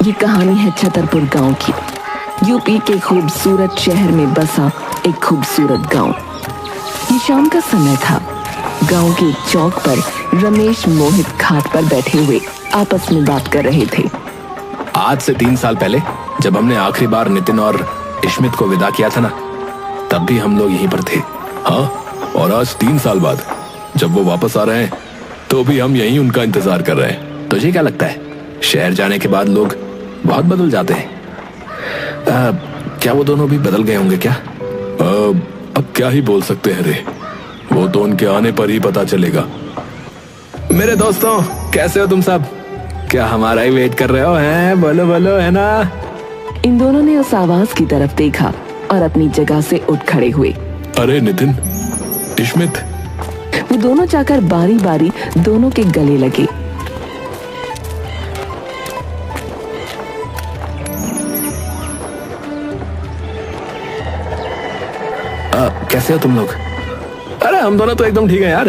ये कहानी है छतरपुर गांव की। यूपी के खूबसूरत शहर में बसा एक खूबसूरत गांव। ये शाम का समय था। गांव के एक चौक पर रमेश मोहित घाट पर बैठे हुए आपस में बात कर रहे थे। आज से 3 साल पहले जब हमने आखिरी बार नितिन और इश्मित को विदा किया था ना, तब भी हम लोग यहीं पर थे। हाँ, और आज 3 साल बाद जब वो वापस आ रहे हैं तो भी हम यहीं उनका इंतजार कर रहे हैं। तुझे क्या लगता है, शहर जाने के बाद लोग बहुत बदल जाते हैं? क्या वो दोनों भी बदल गए होंगे क्या? अब क्या ही बोल सकते हैं रे, वो तो उनके आने पर ही पता चलेगा। मेरे दोस्तों, कैसे हो तुम सब? क्या हमारा ही वेट कर रहे हो? हैं बोलो बोलो, है ना? इन दोनों ने उस आवाज की तरफ देखा और अपनी जगह से उठ खड़े हुए। अरे नितिन, इश्मित। वो दोनों जाकर बारी बारी दोनों के गले लगे। कैसे हो तुम लोग? अरे हम दोनों तो एकदम ठीक है यार।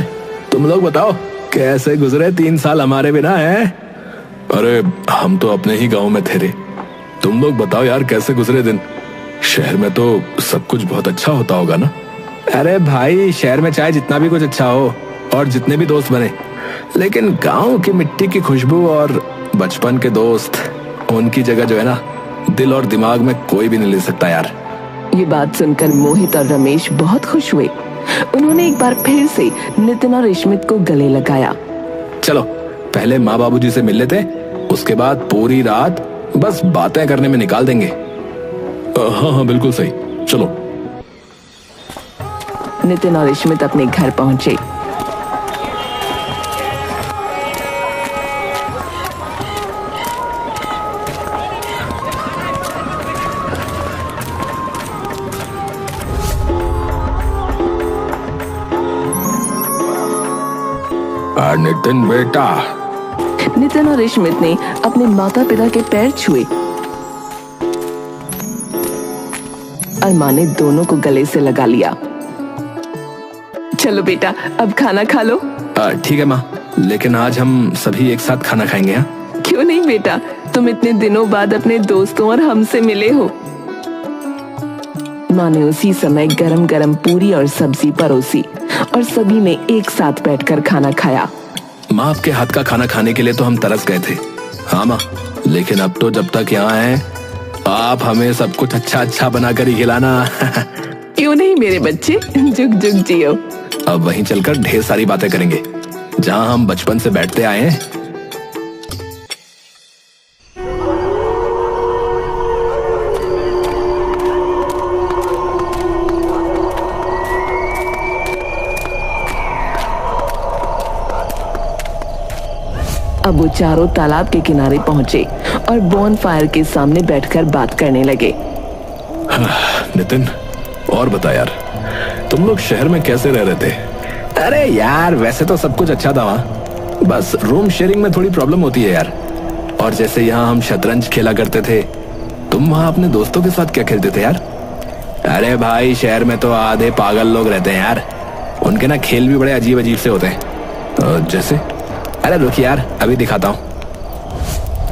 तुम लोग बताओ, कैसे गुजरे 3 साल हमारे बिना? हैं? अरे हम तो अपने ही गांव में थे रे। तुम लोग बताओ यार, कैसे गुजरे दिन? शहर में तो सब कुछ बहुत अच्छा होता होगा ना? अरे भाई, शहर में चाहे जितना भी कुछ अच्छा हो और जितने भी दोस्त बने, लेकिन गांव की मिट्टी की खुशबू और बचपन के दोस्त, उनकी जगह जो है ना, दिल और दिमाग में कोई भी नहीं ले सकता यार। ये बात सुनकर मोहित और रमेश बहुत खुश हुए। उन्होंने एक बार फिर से नितिन और इश्मित को गले लगाया। चलो पहले माँ बाबूजी से मिल लेते, उसके बाद पूरी रात बस बातें करने में निकाल देंगे। हाँ हाँ बिल्कुल सही, चलो। नितिन और इश्मित अपने घर पहुंचे। नितिन बेटा। नितिन और इश्मित ने अपने माता पिता के पैर छुए और माँ ने दोनों को गले से लगा लिया। चलो बेटा, अब खाना खा लो। ठीक है माँ, लेकिन आज हम सभी एक साथ खाना खाएंगे। हाँ? क्यों नहीं बेटा, तुम इतने दिनों बाद अपने दोस्तों और हमसे मिले हो। माँ ने उसी समय गरम गरम पूरी और सब्जी परोसी और सभी ने एक साथ बैठकर खाना खाया। माँ, आपके हाथ का खाना खाने के लिए तो हम तरस गए थे। हाँ माँ, लेकिन अब तो जब तक यहाँ हैं, आप हमें सब कुछ अच्छा अच्छा बनाकर ही खिलाना। क्यों नहीं मेरे बच्चे, जुग जुग जियो। अब वहीं चलकर ढेर सारी बातें करेंगे, जहाँ हम बचपन से बैठते आए हैं। अब वो चारों तालाब के किनारे पहुंचे और बॉनफायर के सामने बैठकर बात करने लगे। नितिन, और बता यार, तुम लोग शहर में कैसे रह रहे थे? अरे यार, वैसे तो सब कुछ अच्छा था वहाँ, बस रूम शेयरिंग में थोड़ी प्रॉब्लम होती है यार। और जैसे यहाँ हम शतरंज खेला करते थे, तुम वहाँ अपने दोस्तों के साथ क्या खेलते थे यार? अरे भाई, शहर में तो आधे पागल लोग रहते हैं यार, उनके ना खेल भी बड़े अजीब अजीब से होते हैं। जैसे? अरे रुक यार, अभी दिखाता हूँ।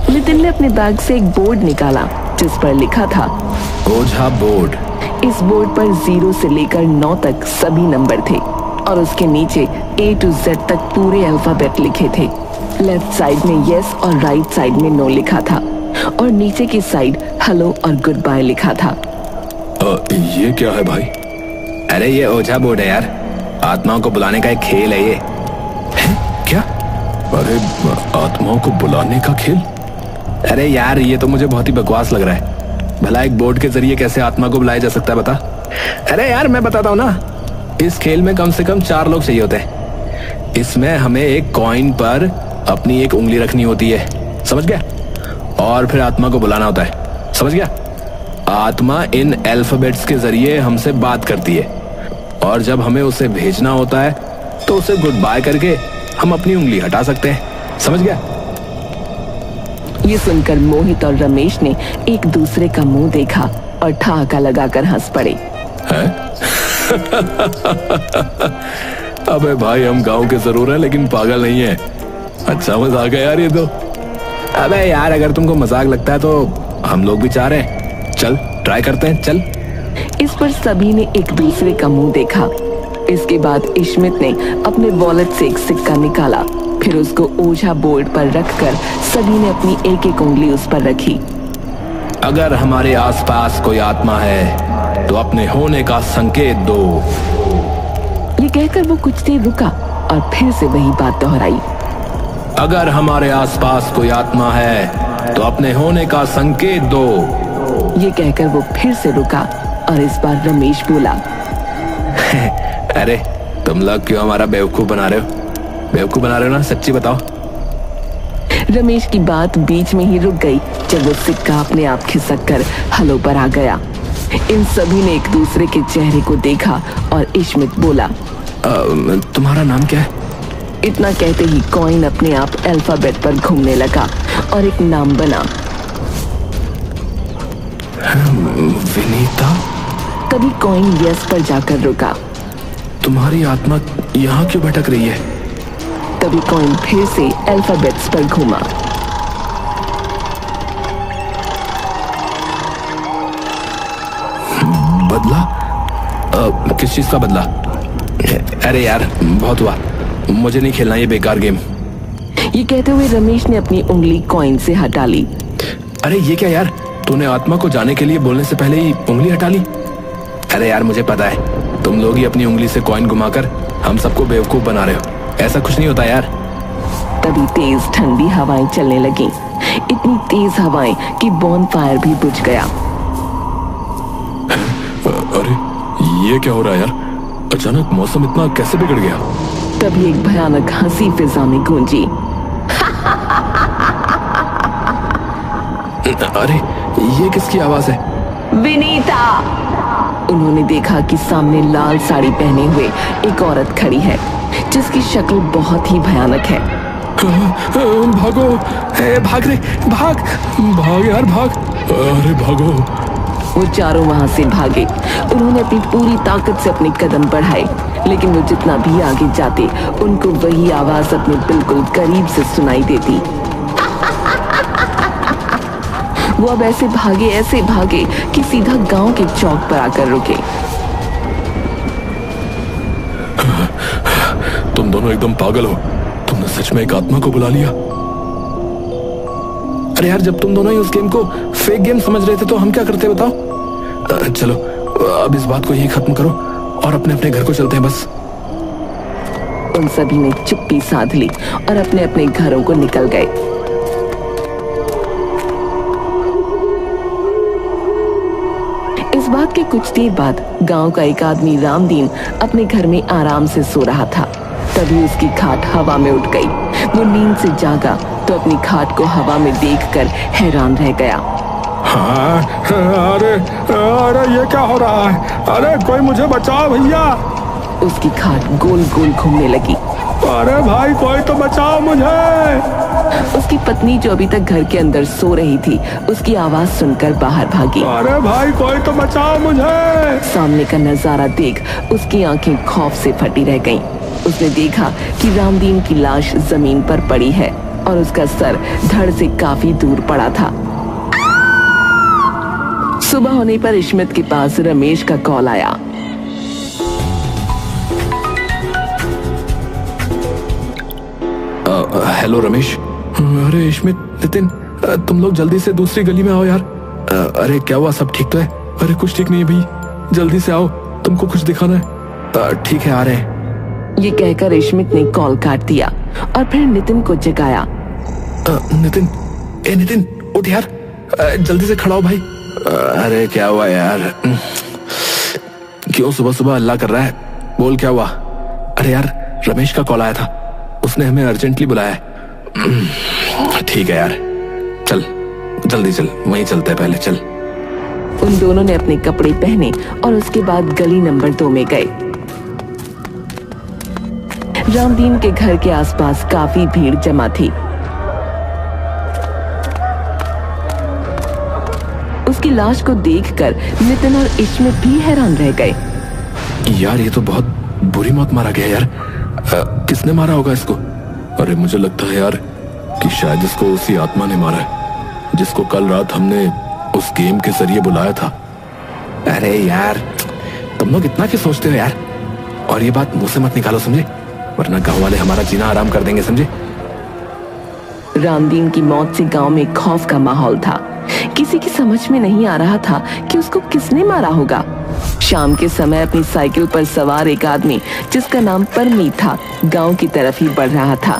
नितिन ने अपने बैग से एक बोर्ड निकाला जिस पर लिखा था ओझा बोर्ड। इस बोर्ड पर 0 से लेकर 9 तक सभी नंबर थे और उसके नीचे A to Z तक पूरे अल्फाबेट लिखे थे। लेफ्ट साइड में यस और राइट साइड में नो लिखा था और नीचे की साइड हेलो और गुड बाय लिखा था। ये क्या है भाई? अरे ये ओझा बोर्ड है यार, आत्माओं को बुलाने का एक खेल है ये। है? क्या? अरे आत्माओं को बुलाने का खेल? अरे यार, ये तो मुझे बहुत ही बकवास लग रहा है। भला एक बोर्ड के जरिए कैसे आत्मा को बुलाया जा सकता है, बता? अरे यार, मैं बताता हूँ ना। इस खेल में कम से कम 4 लोग चाहिए होते हैं। इसमें हमें एक कॉइन पर अपनी एक उंगली रखनी होती है, समझ गया? और फिर आत्मा को बुलाना होता है, समझ गया? आत्मा इन अल्फाबेट्स के जरिए हमसे बात करती है और जब हमें उसे भेजना होता है तो उसे गुड बाय करके हम अपनी उंगली हटा सकते हैं, समझ गया? ये सुनकर मोहित और रमेश ने एक दूसरे का मुंह देखा और ठहाका लगाकर हंस पड़े। अबे भाई, हम गांव के जरूर हैं लेकिन पागल नहीं है। अच्छा मजाक है यार ये तो। अबे यार, अगर तुमको मजाक लगता है तो हम लोग भी चाह रहे हैं। चल ट्राई करते हैं, चल। इस पर सभी ने एक दूसरे का मुंह देखा। इसके बाद इश्मित ने अपने वॉलेट से एक सिक्का निकाला, फिर उसको ओझा बोर्ड पर रखकर सभी ने अपनी एक एक उंगली उस पर रखी। अगर हमारे आसपास कोई आत्मा है तो अपने होने का संकेत दो। ये कहकर वो कुछ देर रुका और फिर से वही बात दोहराई। अगर हमारे आसपास कोई आत्मा है तो अपने होने का संकेत दो। ये कहकर वो फिर से रुका और इस बार रमेश बोला, अरे तुम लोग क्यों हमारा बेवकूफ बना रहे हो? बेवकूफ बना रहे हो ना, सच्ची बताओ। रमेश की बात बीच में ही रुक गई जब वो सिक्का अपने आप खिसक कर हलों पर आ गया। इन सभी ने एक दूसरे के चेहरे को देखा और इश्मित बोला, तुम्हारा नाम क्या है? इतना कहते ही कॉइन अपने आप अल्फाबेट पर घूमने लगा और एक नाम बना, विनीता। तभी कॉइन यस पर जाकर रुका। तुम्हारी आत्मा यहाँ क्यों भटक रही है? तभी कॉइन फिर से अल्फाबेट्स पर घूमा। बदला? किस चीज का बदला? अरे यार बहुत हुआ, मुझे नहीं खेलना ये बेकार गेम। ये कहते हुए रमेश ने अपनी उंगली कॉइन से हटा ली। अरे ये क्या यार, तूने आत्मा को जाने के लिए बोलने से पहले ही उंगली हटा ली। अरे यार मुझे पता है, तुम लोग ही अपनी उंगली से कॉइन घुमाकर हम सबको बेवकूफ बना रहे हो। ऐसा कुछ नहीं होता यार। तभी तेज ठंडी हवाएं चलने लगी, इतनी तेज हवाएं कि बॉनफायर भी बुझ गया। अरे ये क्या हो रहा है यार? अचानक मौसम इतना कैसे बिगड़ गया? तभी एक भयानक हंसी फिजा में गूंजी। अरे ये किसकी आवाज है? विनीता। उन्होंने देखा कि सामने लाल साड़ी पहने हुए एक औरत खड़ी है जिसकी शक्ल बहुत ही भयानक है। भागो, भाग रे, भाग भाग यार भाग, अरे भागो। वो चारों वहां से भागे। उन्होंने अपनी पूरी ताकत से अपने कदम बढ़ाए, लेकिन वो जितना भी आगे जाते उनको वही आवाज अपने बिल्कुल करीब से सुनाई देती। वो अब ऐसे भागे कि सीधा गांव के चौक पर आकर रुके। तुम दोनों एकदम पागल हो, तुमने सच में एक आत्मा को बुला लिया। अरे यार, जब तुम दोनों ही उस गेम को फेक गेम समझ रहे थे तो हम क्या करते बताओ। चलो अब इस बात को यही खत्म करो और अपने अपने घर को चलते हैं बस। उन सभी ने चुप्पी साध ली और अपने अपने घरों को निकल गए। इस बात के कुछ देर बाद गांव का एक आदमी रामदीन अपने घर में आराम से सो रहा था। तभी उसकी खाट हवा में उठ गई। वो नींद से जागा तो अपनी खाट को हवा में देखकर हैरान रह गया। हाँ, अरे अरे ये क्या हो रहा है? अरे कोई मुझे बचाओ भैया। उसकी खाट गोल गोल घूमने लगी। अरे भाई कोई तो बचाओ मुझे। उसकी पत्नी जो अभी तक घर के अंदर सो रही थी उसकी आवाज सुनकर बाहर भागी। अरे भाई कोई तो बचाओ मुझे। सामने का नजारा देख उसकी आंखें खौफ से फटी रह गईं। उसने देखा कि रामदीन की लाश जमीन पर पड़ी है और उसका सर धड़ से काफी दूर पड़ा था। सुबह होने पर इश्मित के पास रमेश का कॉल आया। हेलो रमेश। अरे इश्मित, नितिन, तुम लोग जल्दी से दूसरी गली में आओ यार। अरे क्या हुआ, सब ठीक तो है? अरे कुछ ठीक नहीं है भाई, जल्दी से आओ, तुमको कुछ दिखाना है। ठीक है आ रहे हैं। ये कहकर इश्मित ने कॉल काट दिया और फिर नितिन को जगाया। नितिन, नितिन उठ यार, जल्दी से खड़ा हो भाई। अरे क्या हुआ यार, क्यों सुबह सुबह हल्ला कर रहा है? बोल क्या हुआ? अरे यार रमेश का कॉल आया था, उसने हमें अर्जेंटली बुलाया है। ठीक है यार, चल जल्दी चल, वहीं चलते हैं पहले, चल। उन दोनों ने अपने कपड़े पहने और उसके बाद गली नंबर 2 में गए। रामदीन के घर के आसपास काफी भीड़ जमा थी। उसकी लाश को देखकर नितिन और इश्मित भी हैरान रह गए। यार ये तो बहुत बुरी मौत मारा गया यार। किसने मारा होगा इसको? अरे मुझे लगता है यार कि शायद इसको उसी आत्मा ने मारा है जिसको कल रात हमने उस गेम के जरिए बुलाया था। अरे यार, तुम लोग इतना क्यों सोचते हो यार? और ये बात मुंह से मत निकालो, समझे? वरना गांव वाले हमारा जीना आराम कर देंगे, समझे? रामदीन की मौत से गांव में खौफ का माहौल था। किसी की समझ में नहीं आ रहा था कि उसको किसने मारा होगा। शाम के समय अपनी साइकिल पर सवार एक आदमी जिसका नाम परमीत था, गांव की तरफ ही बढ़ रहा था।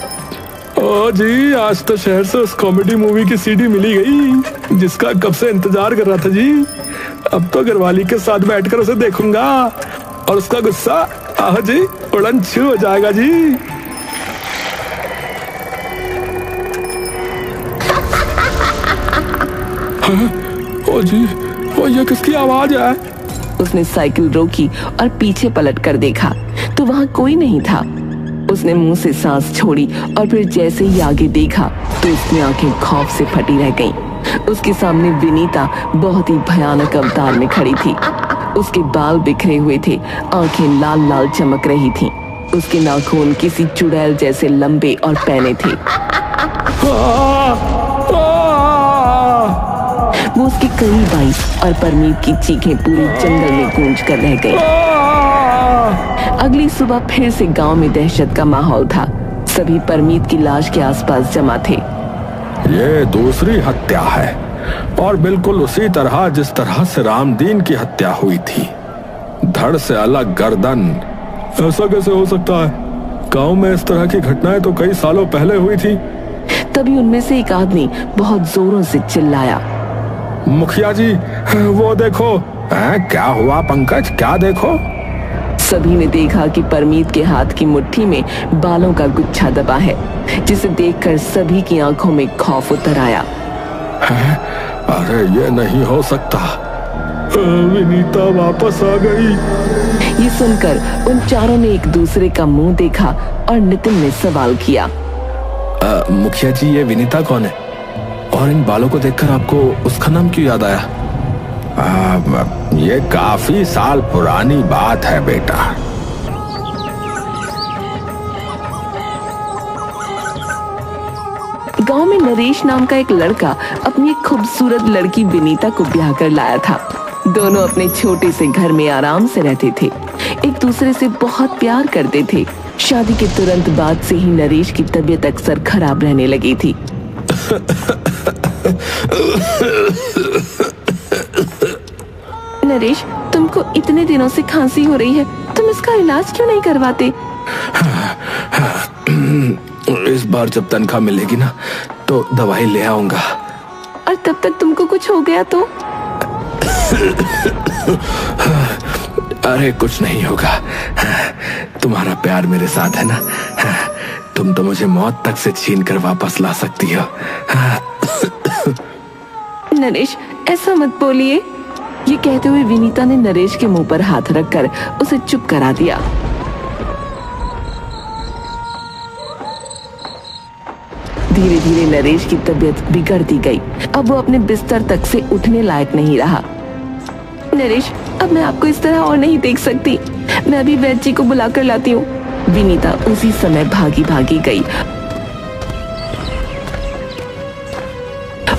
ओ जी, आज तो शहर से उस कॉमेडी मूवी की सीडी मिली गई जिसका कब से इंतजार कर रहा था जी। अब तो घरवाली के साथ बैठकर उसे देखूंगा और उसका गुस्सा आह जी उड़न छू हो जाएगा जी। ओ जी, ओ ये किसकी आवाज है? उसने साइकिल रोकी और पीछे पलट कर देखा तो वहाँ कोई नहीं था। उसने मुंह से सांस छोड़ी और फिर जैसे ही आगे देखा तो उसकी आंखें खौफ से फटी रह गईं। उसके सामने विनीता बहुत ही भयानक अवतार में खड़ी थी। उसके बाल बिखरे हुए थे, आंखें लाल लाल चमक रही थीं। उसके नाखून किसी चुड़ैल जैसे लंबे और पैने थे। वो उसके करीब आई और परमीत की चीखें पूरे जंगल में गूंज कर रह गई। अगली सुबह फिर से गांव में दहशत का माहौल था। सभी परमीत की लाश के आसपास जमा थे। ये दूसरी हत्या है और बिल्कुल उसी तरह जिस तरह से रामदीन की हत्या हुई थी, धड़ से अलग गर्दन। ऐसा कैसे हो सकता है? गांव में इस तरह की घटनाएं तो कई सालों पहले हुई थी। तभी उनमें से एक आदमी बहुत जोरों से चिल्लाया, मुखिया जी, वो देखो। क्या हुआ पंकज, क्या देखो? सभी ने देखा कि परमीत के हाथ की मुट्ठी में बालों का गुच्छा दबा है, जिसे देखकर सभी की आंखों में खौफ उतर आया। अरे ये नहीं हो सकता, विनीता वापस आ गई। ये सुनकर उन चारों ने एक दूसरे का मुंह देखा और नितिन ने सवाल किया, मुखिया जी, ये विनीता कौन है? और इन बालों को देखकर आपको उसका नाम क्यों याद आया? ये काफी साल पुरानी बात है बेटा। गांव में नरेश नाम का एक लड़का अपनी एक खूबसूरत लड़की विनीता को ब्याह कर लाया था। दोनों अपने छोटे से घर में आराम से रहते थे, एक दूसरे से बहुत प्यार करते थे। शादी के तुरंत बाद से ही नरेश की तबीयत अक्सर खराब रहने लगी थी। नरेश, तुमको इतने दिनों से खांसी हो रही है, तुम इसका इलाज क्यों नहीं करवाते? इस बार जब तनख्वाह मिलेगी ना तो दवाई ले आऊंगा। और तब तक तुमको कुछ हो गया तो? अरे कुछ नहीं होगा, तुम्हारा प्यार मेरे साथ है ना। तुम तो मुझे मौत तक से छीन कर वापस ला सकती हो। नरेश, ऐसा मत बोलिए। ये कहते हुए विनीता ने नरेश के मुंह पर हाथ रखकर उसे चुप करा दिया। धीरे धीरे नरेश की तबीयत बिगड़ती गई। अब वो अपने बिस्तर तक से उठने लायक नहीं रहा। नरेश, अब मैं आपको इस तरह और नहीं देख सकती। मैं अभी वैद्य जी को बुलाकर लाती हूँ। विनीता उसी समय भागी भागी गई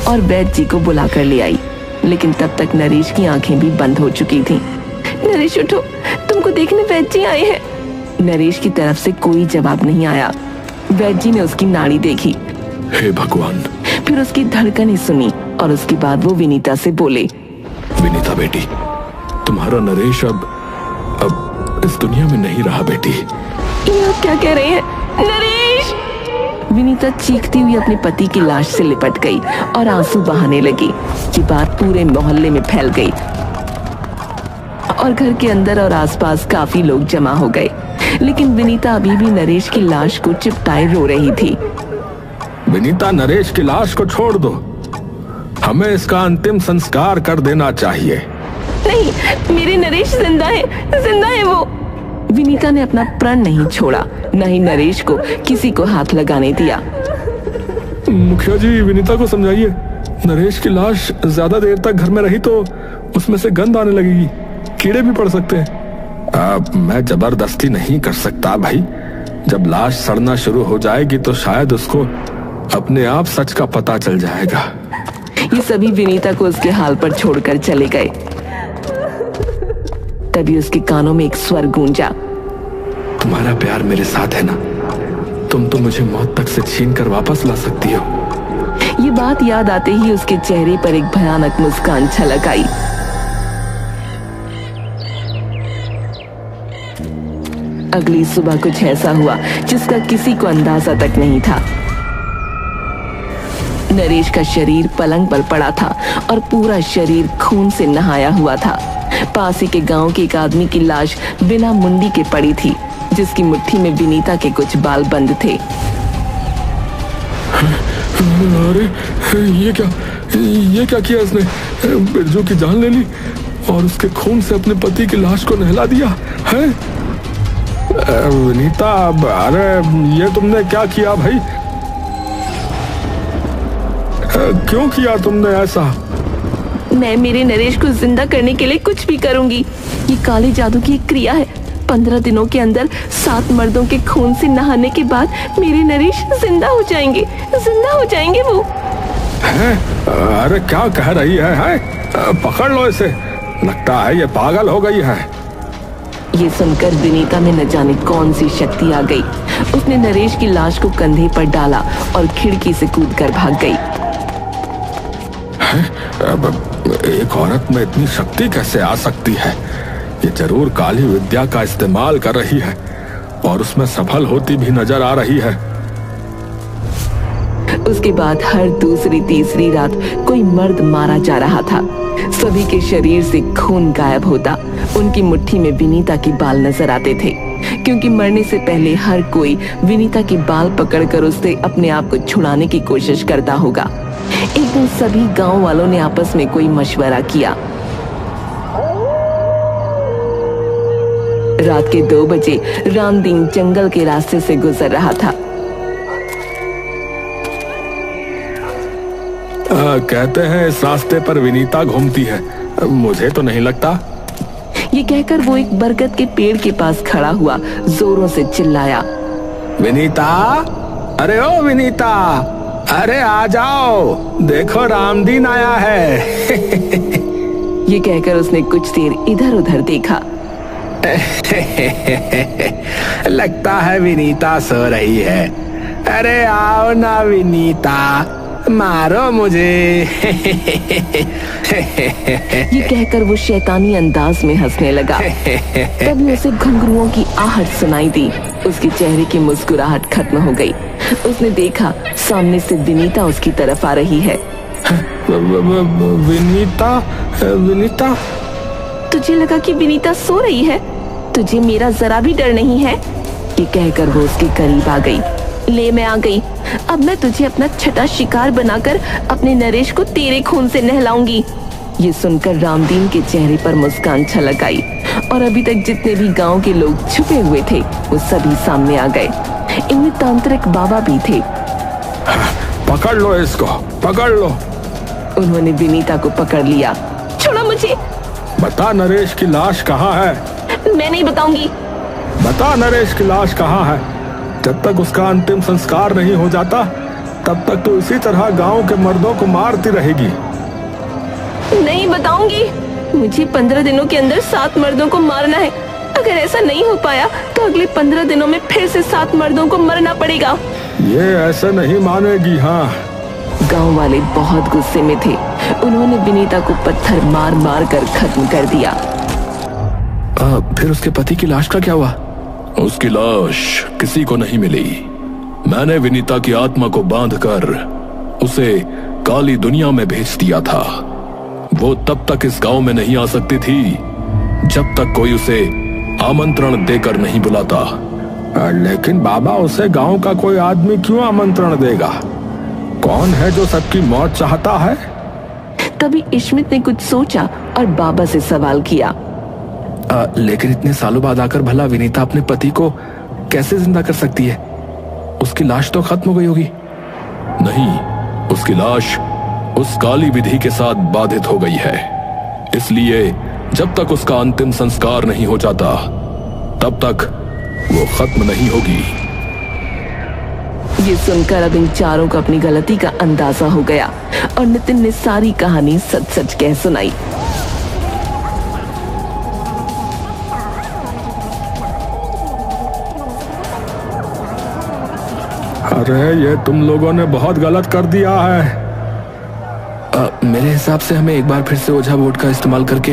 और वैद्य जी को बुलाकर ले आई। लेकिन तब तक नरेश की आंखें भी बंद हो चुकी थीं। नरेश उठो, तुमको देखने वैद्य जी आए हैं। नरेश की तरफ से कोई जवाब नहीं आया। वैद्य जी ने उसकी नाड़ी देखी, हे भगवान। फिर उसकी धड़कनें सुनी और उसके बाद वो विनीता से बोले, विनीता बेटी, तुम्हारा नरेश अब इस दुनिया में नहीं रहा बेटी। ये आप क्या कह रहे हैं? नरेश! विनीता चीखती हुई अपने पति की लाश से लिपट गई और आंसू बहाने लगी। ये बात पूरे मोहल्ले में फैल गई और घर के अंदर और आसपास काफी लोग जमा हो गए। लेकिन विनीता अभी भी नरेश की लाश को चिपटाए रो रही थी। विनीता, नरेश की लाश को छोड़ दो, हमें इसका अंतिम संस्कार कर देना चाहिए। नहीं, मेरे नरेश जिंदा है वो। विनीता ने अपना प्रण नहीं छोड़ा, न ही नरेश को किसी को हाथ लगाने दिया। मुखिया जी, विनीता को समझाइए, नरेश की लाश ज्यादा देर तक घर में रही तो उसमें से गंध आने लगेगी, कीड़े भी पड़ सकते हैं। मैं जबरदस्ती नहीं कर सकता भाई। जब लाश सड़ना शुरू हो जाएगी तो शायद उसको अपने आप सच का पता चल जाएगा। ये सभी विनीता को उसके हाल पर छोड़कर चले गए। तभी उसके कानों में एक स्वर गूंजा, तुम्हारा प्यार मेरे साथ है ना, तुम तो मुझे मौत तक से छीन कर वापस ला सकती हो। ये बात याद आते ही उसके चेहरे पर एक भयानक मुस्कान छलक आई। अगली सुबह कुछ ऐसा हुआ जिसका किसी को अंदाजा तक नहीं था। नरेश का शरीर पलंग पर पड़ा था और पूरा शरीर खून से नहाया हुआ था। पास ही के गांव के एक आदमी की लाश बिना मुंडी के पड़ी थी, जिसकी मुट्ठी में विनीता के कुछ बाल बंद थे। अरे ये क्या किया इसने? बिरजू की जान ले ली और उसके खून से अपने पति की लाश को नहला दिया है। विनीता, अरे ये तुमने क्या किया भाई? क्यों किया तुमने ऐसा? मैं मेरे नरेश को जिंदा करने के लिए कुछ भी करूंगी। ये काले जादू की एक क्रिया है। 15 दिनों के अंदर 7 मर्दों के खून से नहाने के बाद मेरे नरेश जिंदा हो जाएंगे वो। हैं? अरे क्या कह रही है? पकड़ लो इसे, लगता है ये पागल हो गई है। ये सुनकर विनीता में न जाने कौन सी शक्ति आ गई। उसने नरेश की लाश को कंधे पर डाला और खिड़की से कूदकर भाग गई। एक औरत में इतनी शक्ति कैसे आ सकती है? ये जरूर काली विद्या का इस्तेमाल कर रही है और उसमें सफल होती भी नजर आ रही है। उसके बाद हर दूसरी तीसरी रात कोई मर्द मारा जा रहा था। सभी के शरीर से खून गायब होता। उनकी मुट्ठी में विनीता के बाल नजर आते थे, क्योंकि मरने से पहले हर कोई विनीता के बाल पकड़कर उससे अपने आप को छुड़ाने की कोशिश करता होगा। एक दिन सभी गांव वालों ने आपस में कोई मशवरा किया। रात के 2 बजे रामदीन जंगल के रास्ते से गुजर रहा था। कहते हैं इस रास्ते पर विनीता घूमती है, मुझे तो नहीं लगता। ये कहकर वो एक बरगद के पेड़ के पास खड़ा हुआ, जोरों से चिल्लाया, विनीता, अरे ओ विनीता, अरे आ जाओ, देखो रामदीन आया है। ये कहकर उसने कुछ देर इधर उधर देखा। लगता है विनीता सो रही है। अरे आओ ना विनीता, मारो मुझे। ये कहकर वो शैतानी अंदाज में हंसने लगा। तभी उसे घुंघरुओं की आहट सुनाई दी। उसके चेहरे की मुस्कुराहट खत्म हो गई। उसने देखा सामने से विनीता उसकी तरफ आ रही है। विनीता, तुझे लगा कि विनीता सो रही है? तुझे मेरा जरा भी डर नहीं है? ये कहकर वो उसके करीब आ गई। ले, मैं आ गई। अब मैं तुझे अपना छठा शिकार बनाकर अपने नरेश को तेरे खून से नहलाऊंगी। ये सुनकर रामदीन के चेहरे पर मुस्कान छलक आई और अभी तक जितने भी गांव के लोग छुपे हुए थे वो सभी सामने आ गए। इनमें तांत्रिक बाबा भी थे। पकड़ लो इसको, पकड़ लो। उन्होंने विनीता को पकड़ लिया। छोड़ो मुझे। बता नरेश की लाश कहाँ है? मैं नहीं बताऊंगी। बता नरेश की लाश कहाँ है? जब तक उसका अंतिम संस्कार नहीं हो जाता तब तक तो इसी तरह गांव के मर्दों को मारती रहेगी। नहीं बताऊंगी। मुझे 15 दिनों के अंदर 7 मर्दों को मारना है। अगर ऐसा नहीं हो पाया तो अगले 15 दिनों में फिर से 7 मर्दों को मरना पड़ेगा। ये ऐसा नहीं मानेगी। हाँ, गांव वाले बहुत गुस्से में थे। उन्होंने विनीता को पत्थर मार मार कर खत्म कर दिया। फिर उसके पति की लाश का क्या हुआ? उसकी लाश किसी को नहीं मिली। मैंने विनीता की आत्मा को बांधकर उसे काली दुनिया में भेज दिया था। वो तब तक इस गांव में नहीं आ सकती थी जब तक कोई उसे आमंत्रण देकर नहीं बुलाता। लेकिन बाबा, उसे गांव का कोई आदमी क्यों आमंत्रण देगा? कौन है जो सबकी मौत चाहता है? तभी इश्मित ने कुछ सोचा और बाबा से सवाल किया। लेकिन इतने सालों बाद आकर भला विनीता अपने पति को कैसे जिंदा कर सकती है? उसकी लाश तो खत्म हो गई होगी। नहीं, उसकी लाश उस काली विधि के साथ बाधित हो गई है। इसलिए जब तक उसका अंतिम संस्कार नहीं हो जाता तब तक वो खत्म नहीं होगी। ये सुनकर अब इन चारों को अपनी गलती का अंदाजा हो गया और नितिन ने सारी कहानी सच सच कह सुनाई। अरे ये तुम लोगों ने बहुत गलत कर दिया है। मेरे हिसाब से हमें एक बार फिर से ओझा बोर्ड का इस्तेमाल करके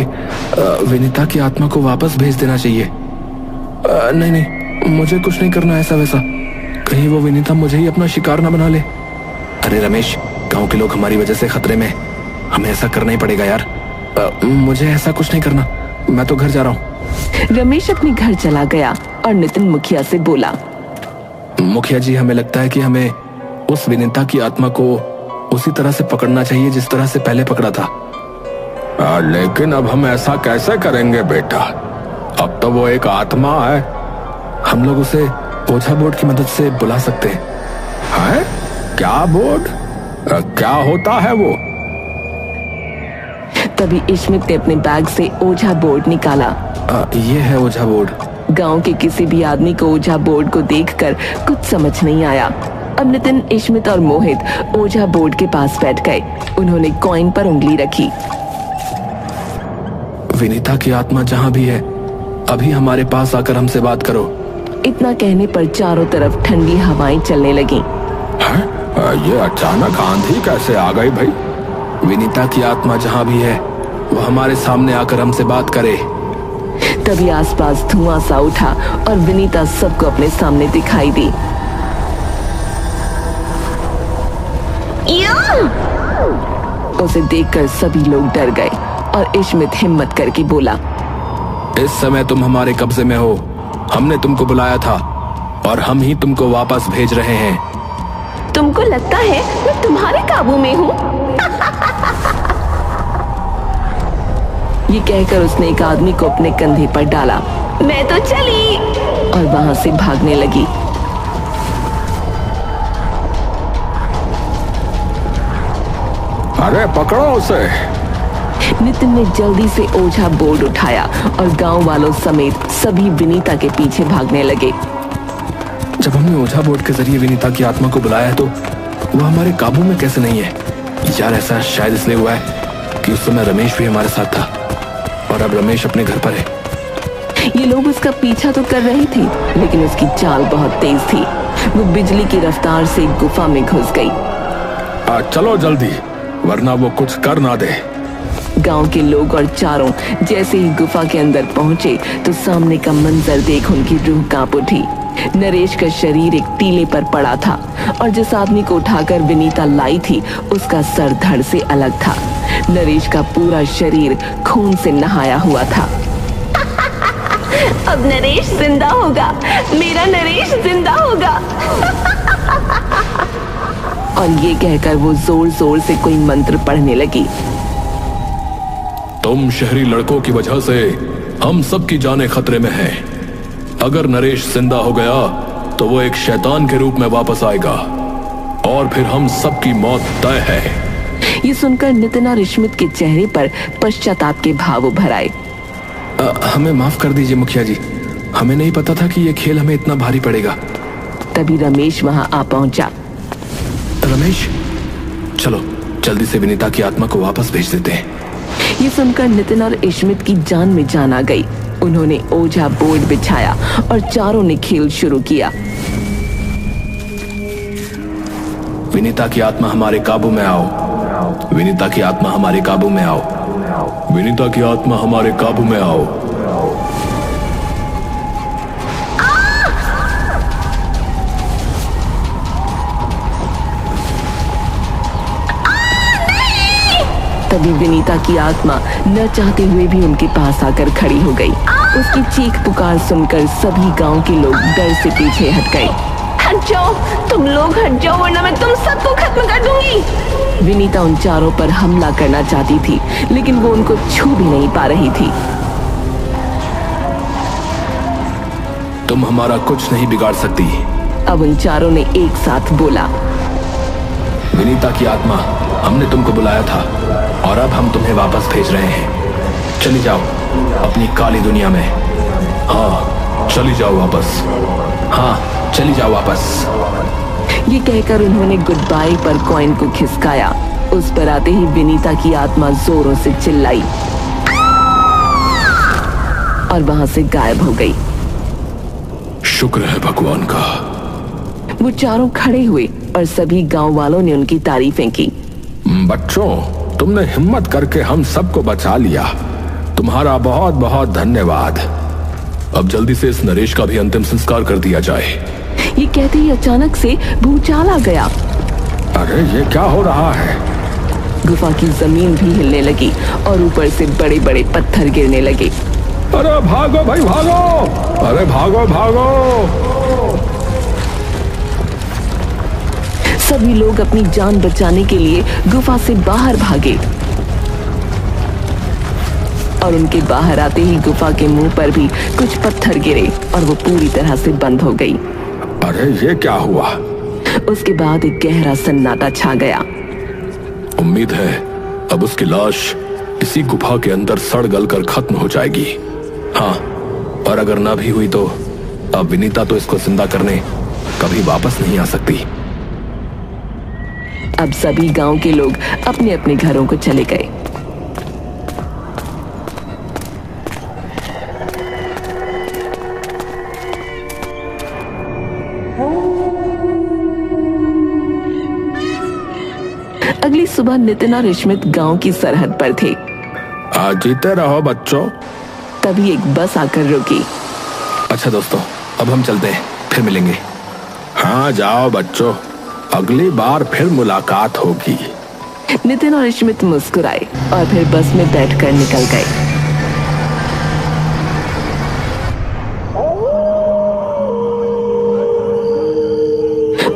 विनीता की आत्मा को वापस भेज देना चाहिए। नहीं नहीं, मुझे कुछ नहीं करना ऐसा वैसा, कहीं वो विनीता मुझे ही अपना शिकार ना बना ले। अरे रमेश, गांव के लोग हमारी वजह से खतरे में, हमें ऐसा करना ही पड़ेगा यार। मुझे ऐसा कुछ नहीं करना, मैं तो घर जा रहा हूँ। रमेश अपने घर चला गया और नितिन मुखिया से बोला, मुखिया जी, हमें लगता है कि हमें उस विनीता की आत्मा को उसी तरह से पकड़ना चाहिए जिस तरह से पहले पकड़ा था। लेकिन अब हम ऐसा कैसे करेंगे बेटा? अब तो वो एक आत्मा है। हम लोग उसे ओझा बोर्ड की मदद से बुला सकते हैं। क्या बोर्ड? क्या होता है वो? तभी इश्मित ने अपने बैग से ओझा बोर्ड निकाला। ये है ओझा बोर्ड। गांव के किसी भी आदमी को ओझा बोर्ड को देखकर कुछ समझ नहीं आया। अब नितिन, इश्मित और मोहित ओझा बोर्ड के पास बैठ गए। उन्होंने कॉइन पर उंगली रखी। विनीता की आत्मा जहां भी है, अभी हमारे पास आकर हमसे बात करो। इतना कहने पर चारों तरफ ठंडी हवाएं चलने लगी। ये अचानक आंधी कैसे आ गई भाई? विनीता की आत्मा जहां भी है वो हमारे सामने आकर हमसे बात करे। तभी आसपास धुआं सा उठा और विनीता सबको अपने सामने दिखाई दी। उसे देखकर सभी लोग डर गए और इश्मित हिम्मत करके बोला, इस समय तुम हमारे कब्जे में हो। हमने तुमको बुलाया था और हम ही तुमको वापस भेज रहे हैं। तुमको लगता है मैं तुम्हारे काबू में हूँ? ये कहकर उसने एक आदमी को अपने कंधे पर डाला। मैं तो चली और वहां से भागने लगी। अरे पकड़ो उसे। नितिन ने जल्दी से ओझा बोर्ड उठाया और गांव वालों समेत सभी विनीता के पीछे भागने लगे। जब हमने ओझा बोर्ड के जरिए विनीता की आत्मा को बुलाया तो वो हमारे काबू में कैसे नहीं है? यार ऐसा शायद इसलिए हुआ है कि उस समय रमेश भी हमारे साथ था और अब रमेश अपने घर पर है। ये लोग उसका पीछा तो कर रहे थे, लेकिन उसकी चाल बहुत तेज थी। वो बिजली की रफ्तार से गुफा में घुस गई। चलो जल्दी, वरना वो कुछ कर ना दे। गांव के लोग और चारों जैसे ही गुफा के अंदर पहुंचे तो सामने का मंजर देख उनकी रूह कांप उठी। नरेश का शरीर एक टीले पर पड़ा था और जिस आदमी को उठाकर विनीता लाई थी उसका सर धड़ से अलग था। नरेश का पूरा शरीर खून से नहाया हुआ था। अब नरेश जिंदा होगा, मेरा नरेश जिंदा होगा। और ये कहकर वो जोर जोर से कोई मंत्र पढ़ने लगी। तुम शहरी लड़कों की वजह से हम सबकी जानें खतरे में हैं। अगर नरेश जिंदा हो गया तो वो एक शैतान के रूप में वापस आएगा और फिर हम सबकी मौत तय है। ये सुनकर नितिन और इश्मित के चेहरे पर पश्चाताप के भाव उभर आए। हमें माफ कर दीजिए मुखिया जी, हमें नहीं पता था कि ये खेल हमें इतना भारी पड़ेगा। तभी रमेश वहां आ पहुंचा। रमेश, चलो जल्दी से विनीता की आत्मा को वापस भेज देते हैं। ये सुनकर नितिन और इश्मित की जान में जान आ गई। उन्होंने ओझा बोर्ड बिछाया और चारों ने खेल शुरू किया। विनीता की आत्मा हमारे काबू में आओ। विनीता की आत्मा हमारे काबू में आओ। विनीता की आत्मा हमारे काबू में आओ। तभी विनीता की आत्मा न चाहते हुए भी उनके पास आकर खड़ी हो गई। उसकी चीख पुकार सुनकर सभी गांव के लोग डर से पीछे हट गए। हट जाओ, तुम लोग हट जाओ, वरना मैं तुम सबको खत्म कर दूंगी। विनीता उन चारों पर हमला करना चाहती थी, लेकिन वो उनको छू भी नहीं पा रही थी। तुम हमारा कुछ नहीं बिगाड़ सकती। अब उन चारों ने एक साथ बोला, विनीता की आत्मा, हमने तुमको बुलाया था और अब हम तुम्हें वापस भेज रहे हैं। चली जाओ अपनी काली दुनिया में। हाँ, चली जाओ वापस। हाँ, चली जाओ वापस। ये कहकर उन्होंने गुड बाय पर कॉइन को खिसकाया। उस पर आते ही विनीता की आत्मा जोरों से चिल्लाई और वहां से गायब हो गई। शुक्र है भगवान का। वो चारों खड़े हुए और सभी गांव वालों ने उनकी तारीफें की। बच्चों, तुमने हिम्मत करके हम सबको बचा लिया। तुम्हारा बहुत बहुत धन्यवाद। अब जल्दी से इस नरेश का भी अंतिम संस्कार कर दिया जाए। ये कहते ही अचानक से भूचाल आ गया। अरे ये क्या हो रहा है? गुफा की जमीन भी हिलने लगी और ऊपर से बड़े बड़े पत्थर गिरने लगे। अरे भागो भाई भागो! अरे भागो भागो! सभी लोग अपनी जान बचाने के लिए गुफा से बाहर भागे और उनके बाहर आते ही गुफा के मुंह पर भी कुछ पत्थर गिरे और वो पूरी तरह से बंद हो गई। अरे ये क्या हुआ? उसके बाद एक गहरा सन्नाटा छा गया। उम्मीद है अब उसकी लाश इसी गुफा के अंदर सड़ गल कर खत्म हो जाएगी। हाँ, और अगर ना भी हुई तो अब विनीता तो इसको जिंदा करने कभी वापस नहीं आ सकती। अब सभी गांव के लोग अपने अपने घरों को चले गए। अगली सुबह नितिन और रिश्मित गांव की सरहद पर थे। आज जीते रहो बच्चों। तभी एक बस आकर रुकी। अच्छा दोस्तों, अब हम चलते हैं, फिर मिलेंगे। हाँ जाओ बच्चों, अगली बार फिर मुलाकात होगी। नितिन और रिश्मित मुस्कुराए और फिर बस में बैठकर निकल गए।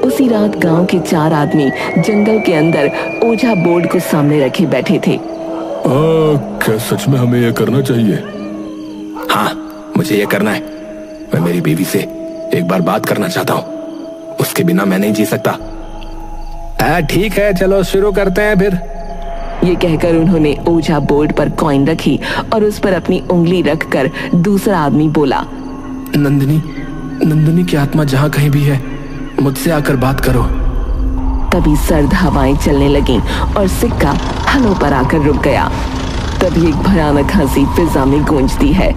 उसी रात गांव के 4 आदमी जंगल के अंदर ओझा बोर्ड को सामने रखे बैठे थे। क्या सच में हमें यह करना चाहिए? हाँ, मुझे यह करना है। मैं मेरी बीवी से एक बार बात करना चाहता हूँ। उसके बिना मैं नहीं जी सकता। ठीक है, चलो शुरू करते हैं फिर। ये कहकर उन्होंने ओझा बोर्ड पर कॉइन रखी और उस पर अपनी उंगली रखकर दूसरा आदमी बोला, नंदिनी की आत्मा जहाँ कहीं भी है, मुझसे आकर बात करो। तभी सर्द हवाएं चलने लगीं और सिक्का हलों पर आकर रुक गया। तभी एक भयानक हंसी फिजा में गूंजती है।